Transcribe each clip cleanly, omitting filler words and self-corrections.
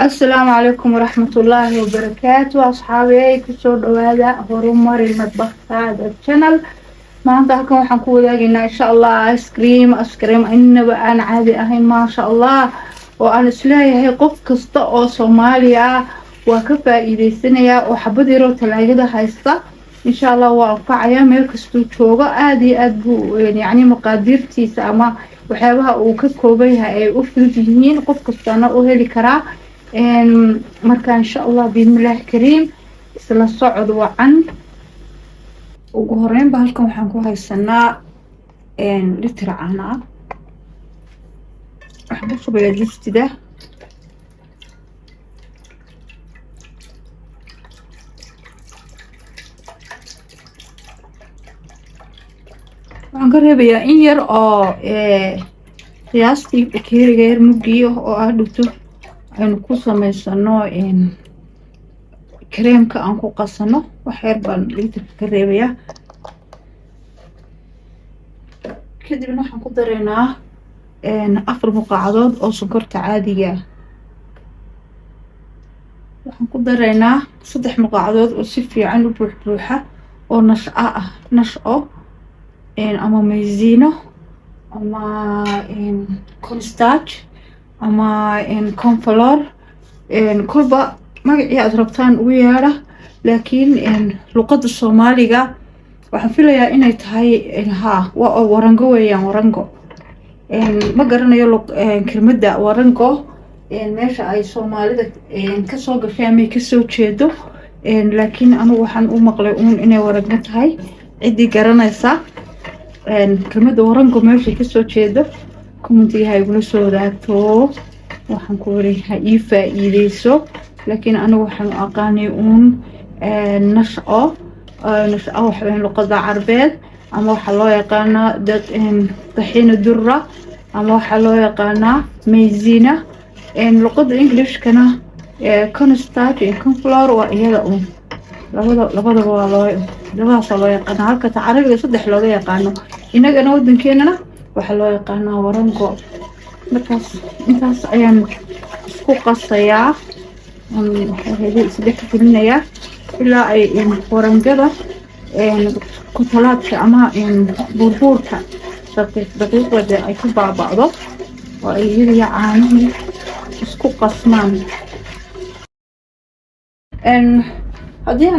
السلام عليكم ورحمة الله وبركاته أصحابي كسر هذا هرمر المطبخ هذا الشانل. ما أنتهكم وحنقول إن شاء الله آيس كريم إنه بقى عادي أهين ما شاء الله. وأنا سلاي هي قف كسطة صوماليا وكفى إذا سنة وحبدي رو تلاقي هايستا إن شاء الله وقعيا ميركستو توغا آدي أدبو يعني مقاديرتي ساما وحيابها وككوبيها أي أفلتينين قف كسطانا وهلي كرا marka insha Allah bismillaah kariim isla socod wacan ugu horeyn ba halkan waxaan ku haysanaa litir caano ah waxaan ku shubayaa digsiga waxaan ka reebayaa in yar oo qiyaastii bakeeriga yar mugiyo oo ah dhigto aynu ku samaysano kareemka aan ku qasano wax yar baan litirka ka reebayaa kadibna waxaan ku dareynaa 4 muqaacadood oo sonkorta caadiga ah waxaan ku dareynaa 3 muqaacadood oo si fiican u buuxa oo nasho ama maizino ama cornstarch ama cornflour kulba magacii aad rabtaan ugu yeera laakiin luqada Soomaaliga waxaan filayaa inay tahay waa warango weeyaan warango ma garanayo kelmadda warango meesha ay Soomaalida ka soo gashay ama ka soo jeedo laakiin anigu waxaan u maqlay inay warango tahay cidii garanaysa kelmadda warango meesha ka soo jeedo كومنتي هاي يقولوا سوداتو وحن كوري هاي فائديسو لكن أنا وحن أقاني نشأة وحن لقطة عربية أما وحلو يقانا طحين الدرة أما وحلو يقانا ميزينة لقطة إنجليش كنا كونستات كونفلور وإيادا لبدا صلو يقانا هالك تعرفي صدح لو يقانو إنك أنا ودن كيننا waxaa loo yaqaanaa warango markaas intaas ayaan isku qasayaa isdhex gelinayaa ilaa ay warangada kutalaadka ama buurbuurka daqiiqda ay ku baaba'do oo ay iyada caanihii isku qasmaan haddii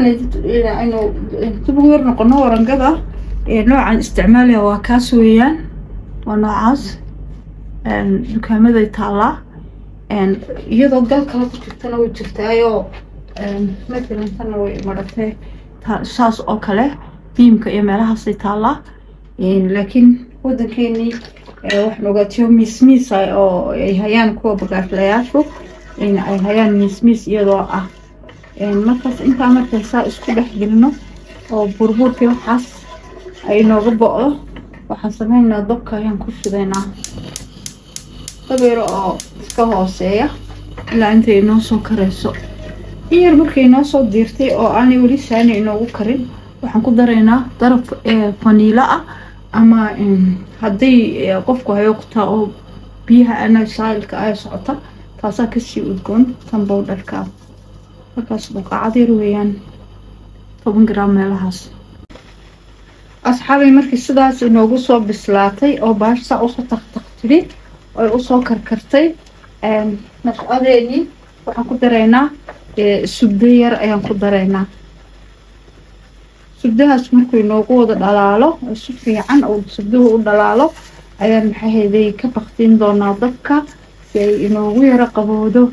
aynu dib ugu yar noqono warangada noocan isticmaalaya waa kaas weeyaan ونوعاس دكامة يطلع يضل قال كلا كتير وجرتايو مثلا تنوي مرتين شاص أو كله بيمك يعملها سيطلع لكن ودكيني وإحنا قاتيو ميس أو هيان كوا بقاش لياشو هيان ميس يضاء مركز أنت عملت سا إسكوله جلنا أو بربور كيو حس أي نغبأه waxaan sameynaa dabka ayaan ku shidaynaa dabeero oo iska hooseeya ilaa intay inoo soo karayso in yar markay inoo soo diirtay oo aanay weli saani inoogu karin waxaan ku dareynaa daraf faniila ah ama haddii qofku hayo qutaa oo biyaha ana saalka ay socota taasaa kasii udgoon tan bowdharka markaas muqaacad yar weeyaan 10 gram meelahaas أصحابي مركز سداس إنه قصوا بسلاتي أو باش سأوصل تختلي أو أوصل كركرتي مش أذيني وحنقول درينا السبدير أيام قد درينا سبدها اسمكوا إنه قوة دلالة السفي عن أو سبدوه دلالة أيام حهذي كبختين دونا ضبكة في إنه غير قبوده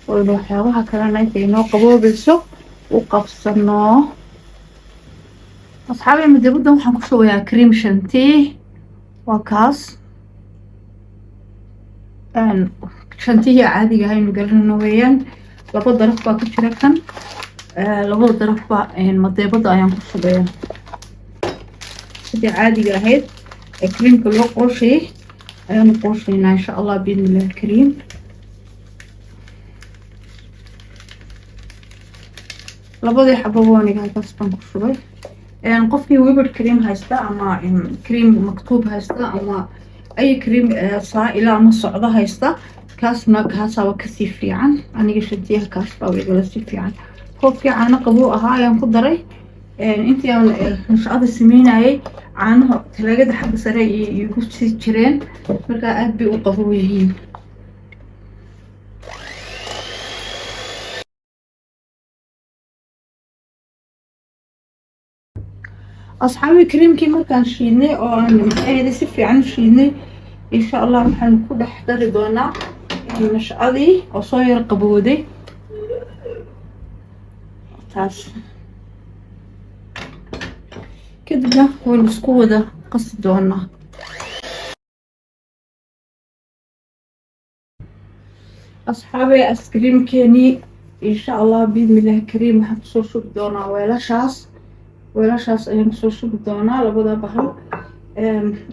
وإنه حيوها كلنا إنه قبوه بالسوق وقفصناه أصحابي مدبودا waxaan ku shubayaa cream shantii waa kaas shantii caadiga ah aynu galino weeyaan laba daraf baa ku jira kan laba daraf baa madeebada ayaan ku shubayaa sidii caadiga ahayd creamka loo qooshay ayaan qooshaynaa insha Allah bismillaah kariim labadii xabo waniga halkaas baan ku shubay qofkii whipped cream haysta ama cream maktuub haysta ama أي كريم صائلة ama socdo haysta كاسنا كاسا وكسي في عن أنا قشديها كاس باوي جلسي في عن كوبكي عنا قبوها يوم قدري أنت يوم مش قادر سمين أي عنه تلاقي حب سري يقصي تشرين مركا أبي وقبويين أصحابي كريمكي مركان شيني أو أنا هذا سفي عن شيني إن شاء الله محن كل حضر دونا مش قضي وصاير قبودي تاس كده والمسكودة قصد دونا أصحابي أسكريم كيني إن شاء الله بإذن الله كريم حبسو شوك دونا weelashaas ayaan soo shubi doonaa labada bahal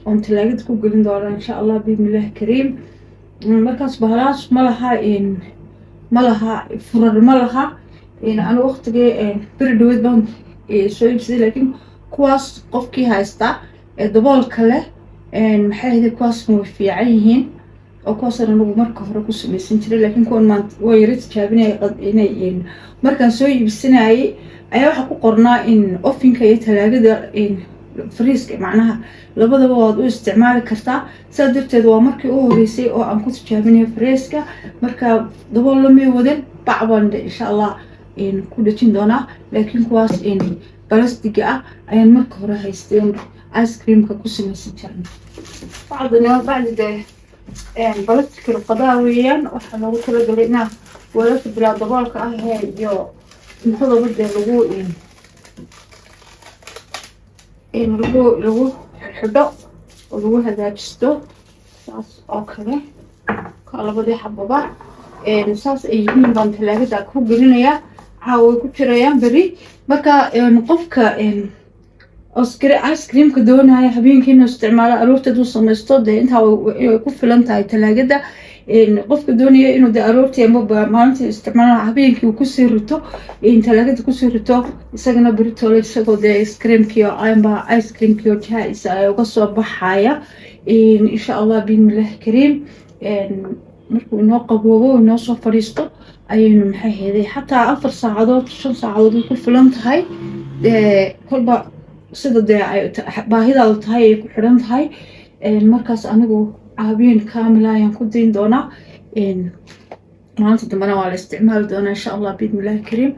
oon talaagada ku gelin doonaa insha allah bismillaah kariim markaas bahalaas ma laha furar ma laha anu waqtigii beri dhaweed baan soo iibsaday laakiin kuwaas qofkii haysta daboolka leh maxay ahayd kuwaasna way fiican yihiin oo kuwaasna anagu marka hore ku samaysan jiray laakiin kuwan maanta way yara tijaabinaya inay markaan soo iibsanayay ayaa waxa ku qornaa in ofinka iyo talaagada freeska macnaha labadaba waad u isticmaali kartaa saa darteed waa markii u horeysay oo aan ku tijaabinayo freeska marka dabool lama wadan bacban insha allah ku dhajin doonaa laakiin kuwaas balastiga ah ayaan marka hore haystay ice creamka ku samaysan jirnay bacdina balastika qadaa weeyaan waxaa loogu talagalay inaa weelasha bilaa daboolka ah iyo intada badda lagu xidho oo lagu hagaajisto saas oo kale ka labadii xababa saas ay yihiin baan talaagada ku gelinayaa caawa way ku jirayaan beri marka qofka ice creamka doonaya habeenkii inuu isticmaalo aroorteed uu samaysto dee intaa way ku filan tahay talaagada qofka doonaya inuu dee aroortii ama maalintii isticmaalo habeenkii uu kusii rito talaagada kusii rito isagana beritoole isagoo dee ice creamkiyo jaa-isa ay uga soo baxaya insha allah bismillaah kariim markuu inoo qaboobo inoo soo fadhiisto ayaynu maxay heeday xataa 4 saacadood 5 saacadood way ku filan tahay kolba sida dee baahidaadu tahay ay ku xidhan tahay markaas anigu عابين كاملة ينقضين دونا معناته دمنا على استعمال دونا إن شاء الله بإذن الله الكريم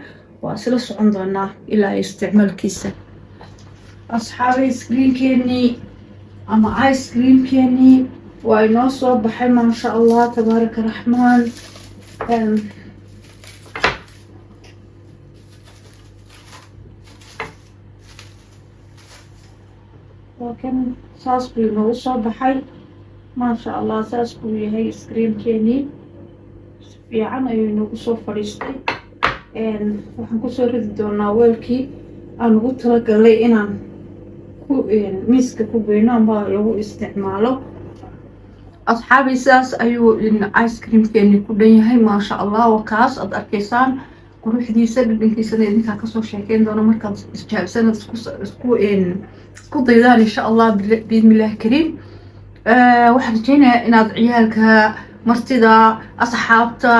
وأسلس عندنا إلى استعمال كيسة أصحابي سكرين كيني أما آيس كريم كيني وينوصوا بحما إن شاء الله تبارك الرحمن لكن صاص بينوصوا بحي ما شاء الله ساسكو هي سكريم كيني في عنا ينقصوا فريستي waxaan ku soo ridi doonaa weelkii aan ugu talagalay inaan miiska ku geyno ama lagu isticmaalo asxaabi sidaas ayuu ice creamkeeni ku dhan yahay maasha allah oo kaas aad arkaysaan quruxdiisa dhadhankiisana idinkaa kasoo sheekeyn doona markaad isjaabsanad isku daydaan insha allah biidnillaah kariim waxaan rajeynayaa inaad ciyaalka martida asxaabta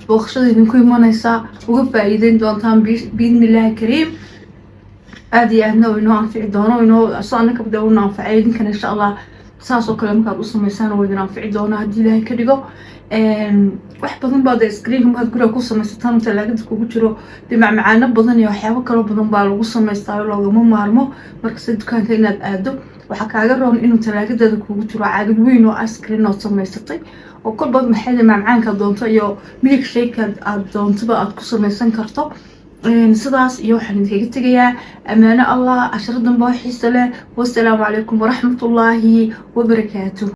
booqashada idinku imanaysa uga faa'iideyn doontaan biidnillaah kariim aad iyo aadna inoo anfici doono inoo anaka bada una anfacay idinkana insha allah saas oo kale markaad u samaysaan waa idin anfici doona haddii ilaahay ka dhigo wax badan baa dee screenka markaad guriga ku samaysataan talaagada kugu jiro dee macmacaano badan iyo waxyaabo kaloo badan baa lagu samaystaa loogama maarmo markasta dukaanka inaad aado waxaa kaaga roon inuu talaagadaada kugu jiro caagad weyn oo ice cream oo samaysatay oo kolba maxay macmacaanka doonto iyo milk shake aad doontoba aad ku samaysan karto sidaas iyo waxaan idinkaga tegayaa amaano allah 10 dambe oo xiiso leh wassalaamu calaykum waraxmatullaahi wabarakaatuh